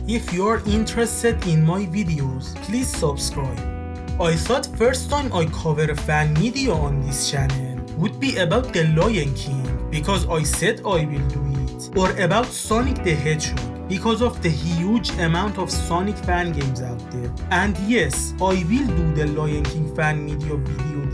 If you're interested in my videos, please subscribe. I thought first time I cover a fan video on this channel would be about the Lion King because I said I will do it, or about Sonic the Hedgehog because of the huge amount of Sonic fan games out there. And yes, I will do the Lion King fan video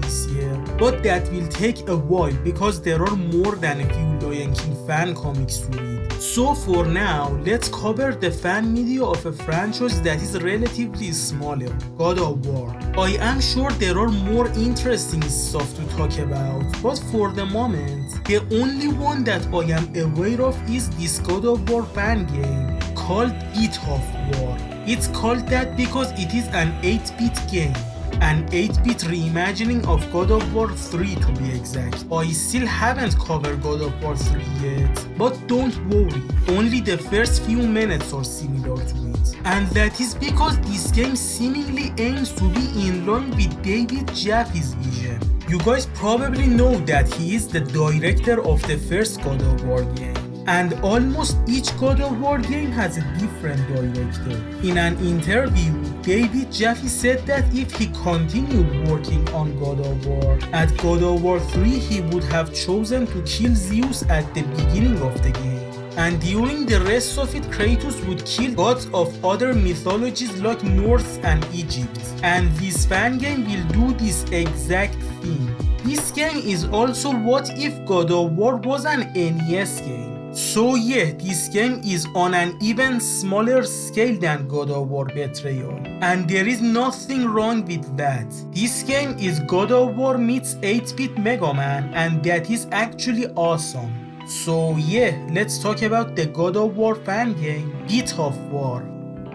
this year, but that will take a while because there are more than a few Lion King fan comics to read. So for now, let's cover the fan video of a franchise that is relatively smaller, God of War. I am sure there are more interesting stuff to talk about, but for the moment, the only one that I am aware of is this God of War fan game called Bit of War. It's called that because it is an 8-bit game. An 8-bit reimagining of God of War 3 to be exact. I still haven't covered God of War 3 yet, but don't worry, only the first few minutes are similar to it. And that is because this game seemingly aims to be in line with David Jaffe's vision. You guys probably know that he is the director of the first God of War game. And almost each God of War game has a different director. In an interview, David Jaffe said that if he continued working on God of War, at God of War 3 he would have chosen to kill Zeus at the beginning of the game. And during the rest of it, Kratos would kill gods of other mythologies like Norse and Egypt. And this fan game will do this exact thing. This game is also what if God of War was an NES game. So yeah, this game is on an even smaller scale than God of War Betrayal, and there is nothing wrong with that. This game is God of War meets 8-bit Mega Man, and that is actually awesome. So yeah, let's talk about the God of War fan game, Bit of War.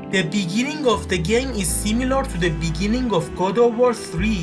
The beginning of the game is similar to the beginning of God of War 3,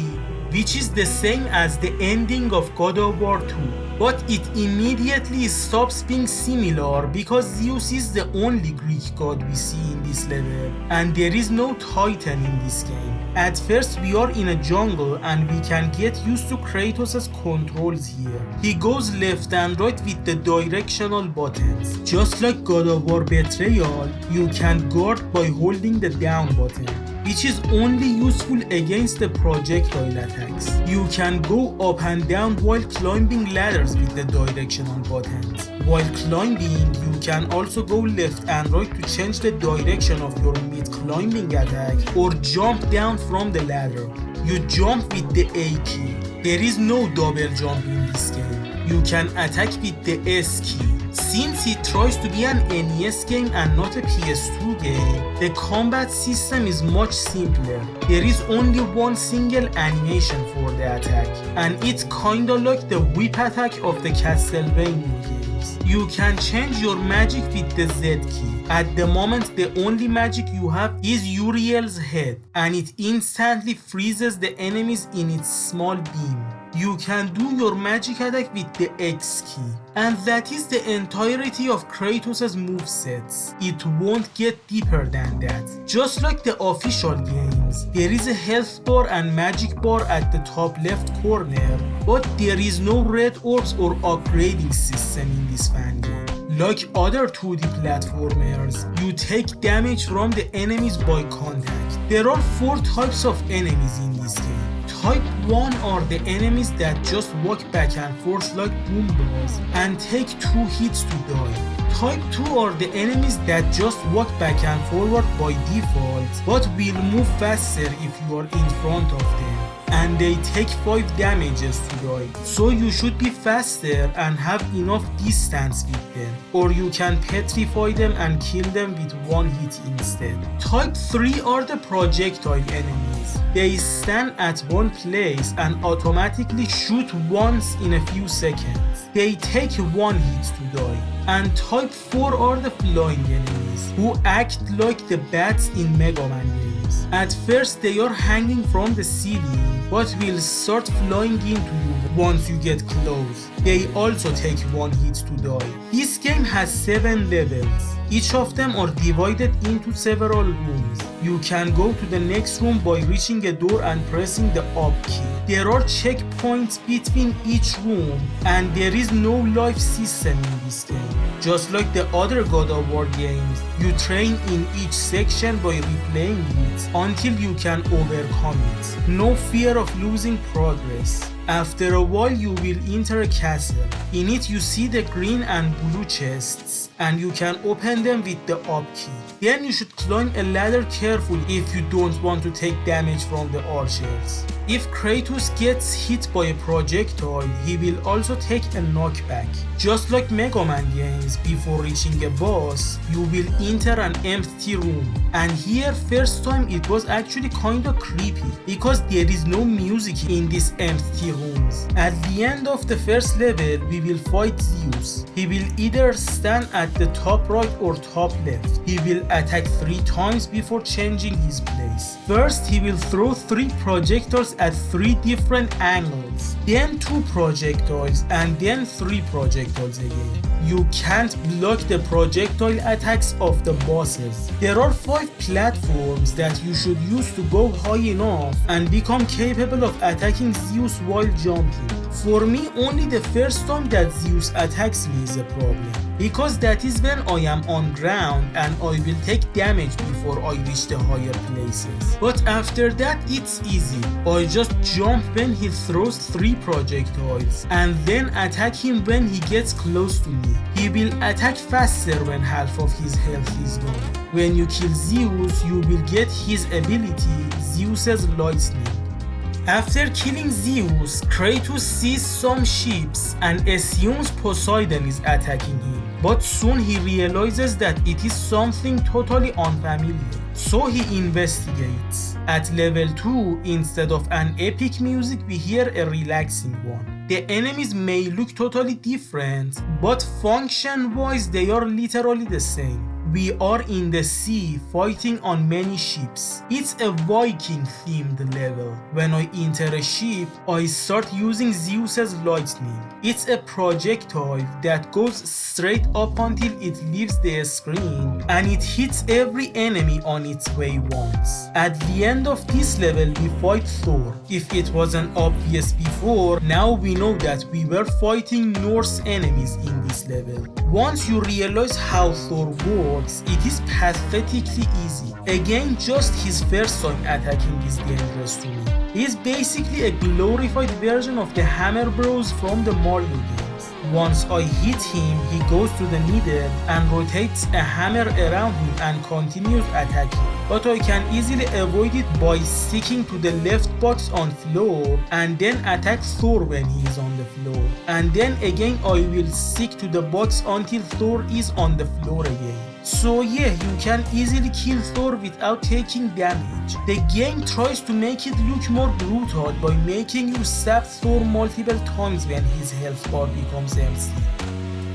which is the same as the ending of God of War 2. But it immediately stops being similar because Zeus is the only Greek god we see in this level, and there is no Titan in this game. At first we are in a jungle and we can get used to Kratos' controls here. He goes left and right with the directional buttons. Just like God of War Betrayal, you can guard by holding the down button, which is only useful against the projectile attacks. You can go up and down while climbing ladders with the directional buttons. While climbing, you can also go left and right to change the direction of your mid-climbing attack or jump down from the ladder. You jump with the A key. There is no double jump in this game. You can attack with the S key. Since it tries to be an NES game and not a PS2 game, the combat system is much simpler. There is only one single animation for the attack, and it's kinda like the whip attack of the Castlevania games. You can change your magic with the Z key. At the moment, the only magic you have is Uriel's head, and it instantly freezes the enemies in its small beam. You can do your magic attack with the X key. And that is the entirety of Kratos' movesets. It won't get deeper than that. Just like the official games, there is a health bar and magic bar at the top left corner, but there is no red orbs or upgrading system in this fan game. Like other 2D platformers, you take damage from the enemies by contact. There are 4 types of enemies in this game. Type 1 are the enemies that just walk back and forth like Goombas and take 2 hits to die. Type 2 are the enemies that just walk back and forward by default but will move faster if you are in front of them, and they take 5 damages to die. So you should be faster and have enough distance with them, or you can petrify them and kill them with 1 hit instead. Type 3 are the projectile enemies. They stand at one place and automatically shoot once in a few seconds. They take 1 hit to die. And Type 4 are the flying enemies, who act like the bats in Mega Man games. At first they are hanging from the ceiling, but will start flying into you once you get close. They also take 1 hit to die. This game has 7 levels. Each of them are divided into several rooms. You can go to the next room by reaching a door and pressing the up key. There are checkpoints between each room, and there is no life system in this game. Just like the other God of War games, you train in each section by replaying it until you can overcome it. No fear of losing progress. After a while you will enter a castle. In it you see the green and blue chests and you can open them with the up key. Then you should climb a ladder carefully if you don't want to take damage from the archers. If Kratos gets hit by a projectile, he will also take a knockback. Just like Mega Man games, before reaching a boss, you will enter an empty room. And here first time it was actually kinda creepy because there is no music in these empty rooms. At the end of the first level, we will fight Zeus. He will either stand at the top right or top left. He will attack 3 times before changing his place. First, he will throw 3 projectiles at 3 different angles, then 2 projectiles, and then 3 projectiles again. You can't block the projectile attacks of the bosses. There are 5 platforms that you should use to go high enough and become capable of attacking Zeus while jumping. For me, only the first time that Zeus attacks me is a problem, because that is when I am on ground and I will take damage before I reach the higher places. But after that it's easy. I just jump when he throws 3 projectiles and then attack him when he gets close to me. He will attack faster when half of his health is gone. When you kill Zeus, you will get his ability, Zeus's lightning. After killing Zeus, Kratos sees some ships and assumes Poseidon is attacking him. But soon he realizes that it is something totally unfamiliar. So he investigates. At level 2, instead of an epic music, we hear a relaxing one. The enemies may look totally different, but function-wise they are literally the same. We are in the sea fighting on many ships. It's a Viking themed level. When I enter a ship, I start using Zeus's lightning. It's a projectile that goes straight up until it leaves the screen and it hits every enemy on its way once. At the end of this level we fight Thor. If it wasn't obvious before, now we know that we were fighting Norse enemies in this level. Once you realize how Thor works, it is pathetically easy. Again, just his first time attacking is dangerous to me. He is basically a glorified version of the Hammer Bros from the Mario games. Once I hit him, he goes to the middle and rotates a hammer around him and continues attacking. But I can easily avoid it by sticking to the left box on floor and then attack Thor when he is on the floor. And then again I will stick to the box until Thor is on the floor again. So yeah, you can easily kill Thor without taking damage. The game tries to make it look more brutal by making you stab Thor multiple times when his health bar becomes empty.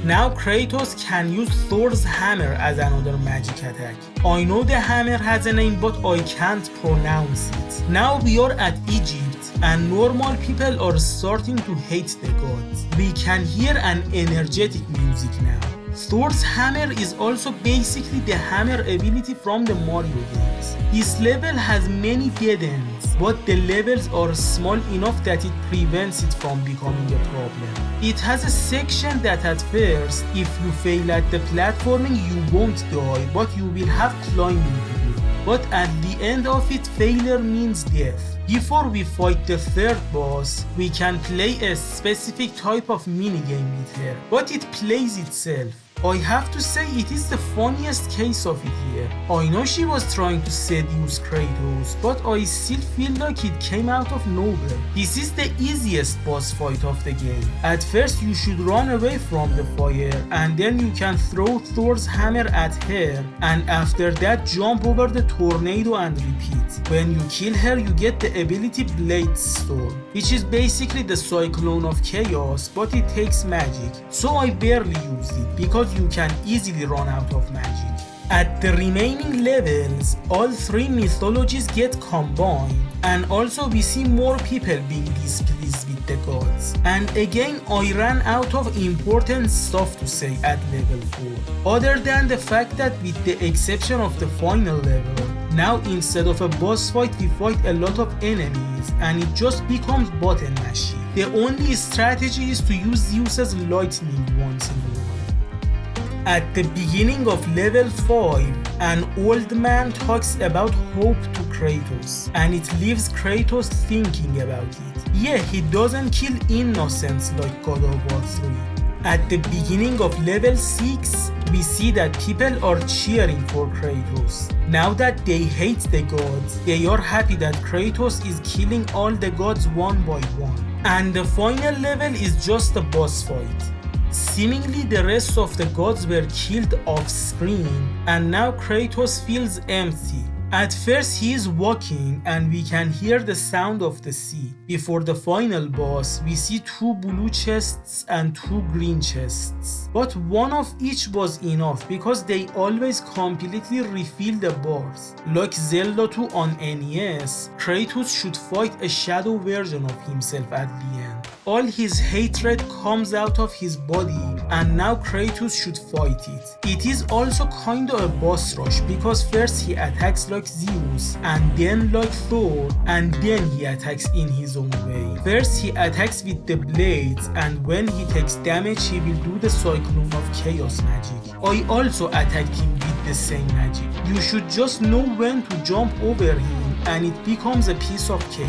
Now Kratos can use Thor's hammer as another magic attack. I know the hammer has a name but I can't pronounce it. Now we are at Egypt and normal people are starting to hate the gods. We can hear an energetic music now. Thor's hammer is also basically the hammer ability from the Mario games. This level has many dead ends, but the levels are small enough that it prevents it from becoming a problem. It has a section that at first, if you fail at the platforming you won't die, but you will have climbing to do. But at the end of it, failure means death. Before we fight the third boss, we can play a specific type of minigame with her, but it plays itself. I have to say it is the funniest case of it here. I know she was trying to seduce Kratos, but I still feel like it came out of nowhere. This is the easiest boss fight of the game. At first you should run away from the fire and then you can throw Thor's hammer at her and after that jump over the tornado and repeat. When you kill her you get the ability Blade Storm, which is basically the Cyclone of Chaos, but it takes magic. So I barely used it because you can easily run out of magic. At the remaining levels, all 3 mythologies get combined and also we see more people being displeased with the gods. And again I ran out of important stuff to say at level 4. Other than the fact that with the exception of the final level, now instead of a boss fight we fight a lot of enemies and it just becomes button mashing. The only strategy is to use Zeus's lightning once in a while. At the beginning of level 5, an old man talks about hope to Kratos, and it leaves Kratos thinking about it. Yeah, he doesn't kill innocents like God of War 3. At the beginning of level 6, we see that people are cheering for Kratos. Now that they hate the gods, they are happy that Kratos is killing all the gods one by one. And the final level is just a boss fight. Seemingly the rest of the gods were killed off screen, and now Kratos feels empty. At first he is walking and we can hear the sound of the sea. Before the final boss, we see 2 blue chests and 2 green chests. But one of each was enough because they always completely refill the bars. Like Zelda 2 on NES, Kratos should fight a shadow version of himself at the end. All his hatred comes out of his body, and now Kratos should fight it. It is also kinda a boss rush because first he attacks like Zeus, and then like Thor, and then he attacks in his own way. First he attacks with the blades, and when he takes damage he will do the Cyclone of Chaos magic. I also attacked him with the same magic. You should just know when to jump over him and it becomes a piece of cake.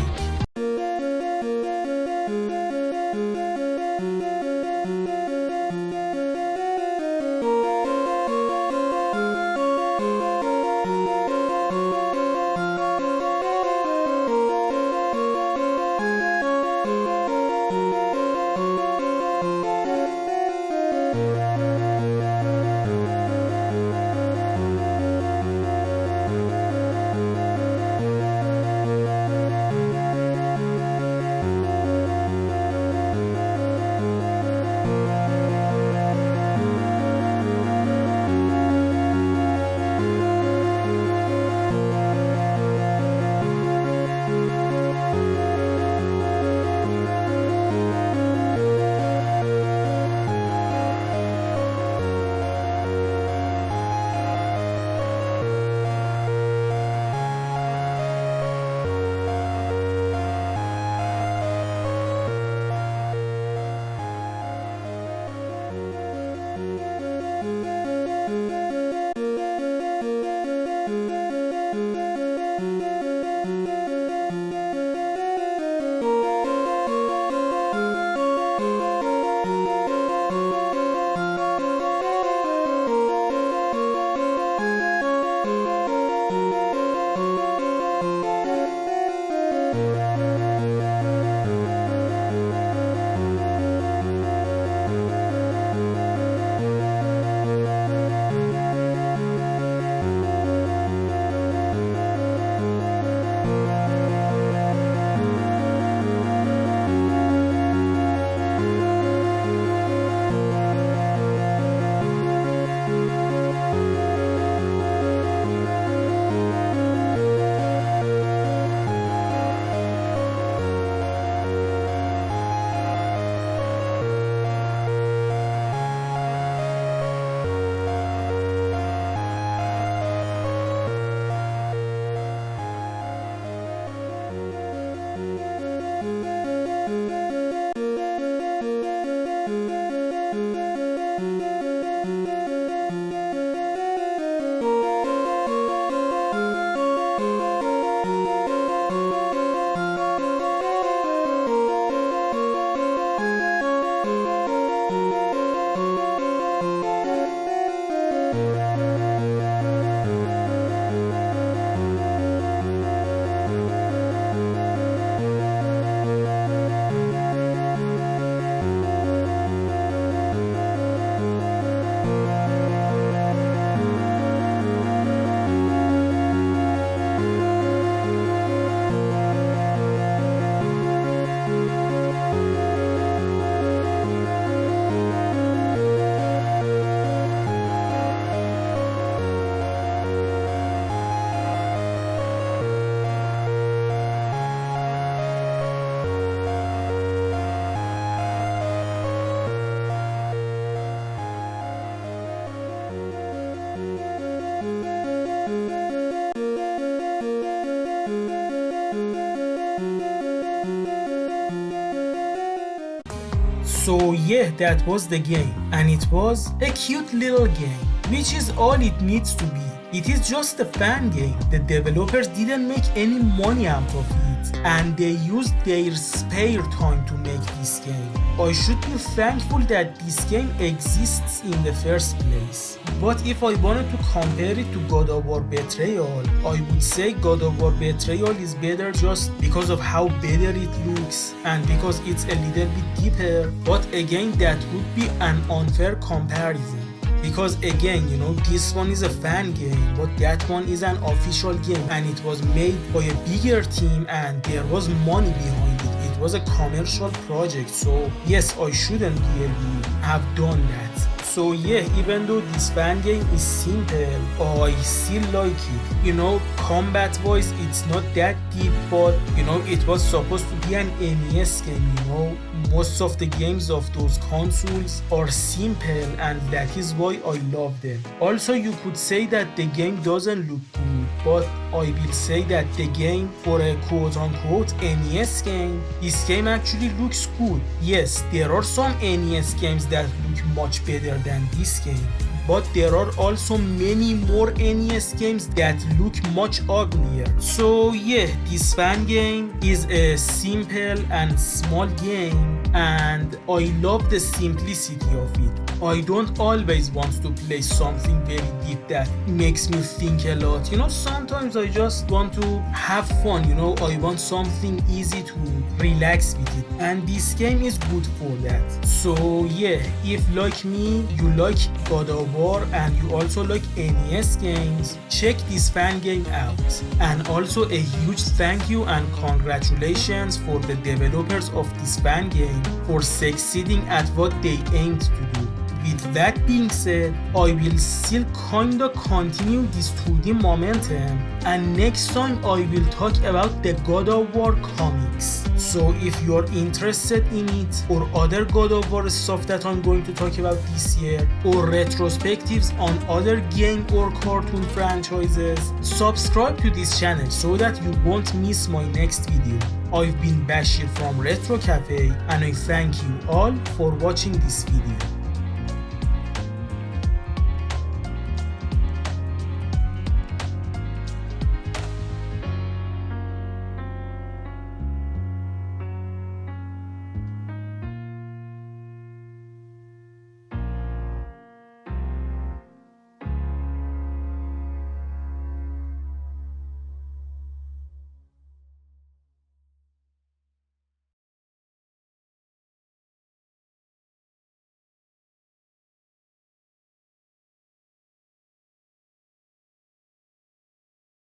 So yeah, that was the game, and it was a cute little game, which is all it needs to be. It is just a fan game. The developers didn't make any money out of it, and they used their spare time to make this game. I should be thankful that this game exists in the first place. But if I wanted to compare it to God of War Betrayal, I would say God of War Betrayal is better just because of how better it looks and because it's a little bit deeper. But again, that would be an unfair comparison. Because again, you know, this one is a fan game, but that one is an official game, and it was made by a bigger team and there was money behind it. It was a commercial project, so yes, I shouldn't really have done that. So yeah, even though this fan game is simple, I still like it. You know, combat wise, it's not that deep, but you know, it was supposed to be an NES game, you know. Most of the games of those consoles are simple, and that is why I love them. Also, you could say that the game doesn't look good, but I will say that the game, for a quote-unquote NES game, this game actually looks good. Yes, there are some NES games that look much better than this game, but there are also many more NES games that look much uglier. So yeah, this fan game is a simple and small game, and I love the simplicity of it. I don't always want to play something very deep that makes me think a lot. You know, sometimes I just want to have fun, you know, I want something easy to relax with it, and this game is good for that. So yeah, if like me, you like God of War and you also like NES games, check this fan game out. And also a huge thank you and congratulations for the developers of this fan game for succeeding at what they aimed to do. With that being said, I will still kinda continue this 2D momentum, and next time I will talk about the God of War comics. So if you are interested in it, or other God of War stuff that I'm going to talk about this year, or retrospectives on other game or cartoon franchises, subscribe to this channel so that you won't miss my next video. I've been Bashir from Retro Cafe, and I thank you all for watching this video.